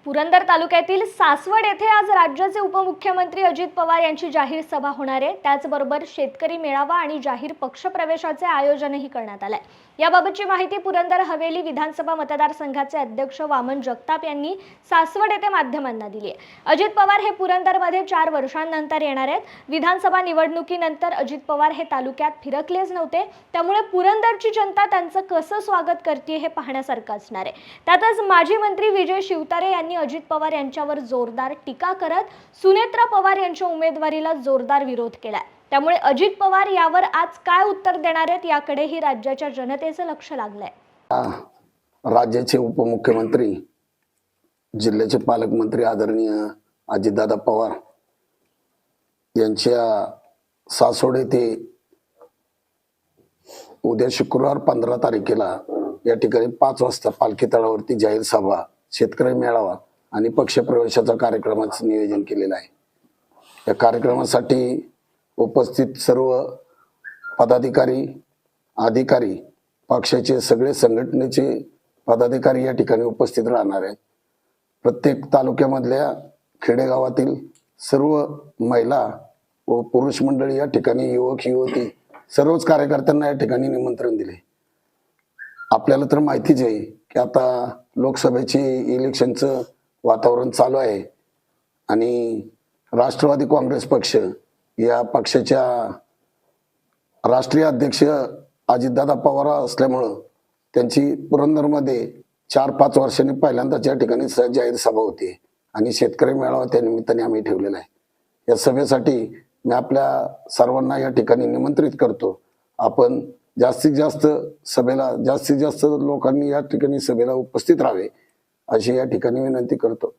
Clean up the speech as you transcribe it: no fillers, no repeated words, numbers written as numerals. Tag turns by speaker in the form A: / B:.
A: पुरंदर तालुक्यातील सासवड येथे आज राज्याचे उपमुख्यमंत्री अजित पवार यांची जाहीर सभा होणार आहे। त्याचबरोबर शेतकरी मेळावा आणि जाहीर पक्षप्रवेशाचे आयोजनही करण्यात आले आहे। याबाबतची माहिती पुरंदर हवेली विधानसभा मतदारसंघाचे अध्यक्ष वामन जगताप यांनी सासवड येथे माध्यमांना दिली आहे। अजित पवार हे पुरंदरमध्ये 4 वर्षांनंतर येणार आहेत। विधानसभा निवडणुकीनंतर अजित पवार हे तालुक्यात फिरकलेच नव्हते, त्यामुळे पुरंदरची जनता त्यांचं कसं स्वागत करते हे पाहण्यासारखं असणार आहे। त्यातच माजी मंत्री विजय शिवतारे यांनी अजित पवार यांच्यावर जोरदार टीका करत सुनेत्रा पवार यांच्या उमेदवारीला जोरदार विरोध केला। त्यामुळे अजित पवार यावर आज काय उत्तर देणार आहेत याकडेही राज्याच्या जनतेचं लक्ष लागलंय।
B: राज्याचे उपमुख्यमंत्री जिल्ह्याचे पालकमंत्री आदरणीय अजितदादा पवार यांच्या सासवड येथे उद्या शुक्रवार 15 तारखेला या ठिकाणी 5 वाजता पालखी तळावरती जाहीर सभा, शेतकरी मेळावा आणि पक्षप्रवेशाचा कार्यक्रमाचं नियोजन केलेलं आहे। या कार्यक्रमासाठी उपस्थित सर्व पदाधिकारी, अधिकारी, पक्षाचे सगळे संघटनेचे पदाधिकारी या ठिकाणी उपस्थित राहणार आहेत। प्रत्येक तालुक्यामधल्या खेडेगावातील सर्व महिला व पुरुष मंडळी या ठिकाणी, युवक युवती सर्वच कार्यकर्त्यांना या ठिकाणी निमंत्रण दिले। आपल्याला तर माहितीच आहे की आता लोकसभेची इलेक्शनचं वातावरण चालू आहे आणि राष्ट्रवादी काँग्रेस पक्ष या पक्षाच्या राष्ट्रीय अध्यक्ष अजितदादा पवार असल्यामुळं त्यांची पुरंदरमध्ये 4-5 वर्षांनी पहिल्यांदाच या ठिकाणी जाहीर सभा होती आणि शेतकरी मेळावा त्या निमित्ताने आम्ही ठेवलेला आहे। या सभेसाठी मी आपल्या सर्वांना या ठिकाणी निमंत्रित करतो। आपण जास्तीत जास्त लोकांनी या ठिकाणी सभेला उपस्थित राहावे अशी या ठिकाणी विनंती करतो।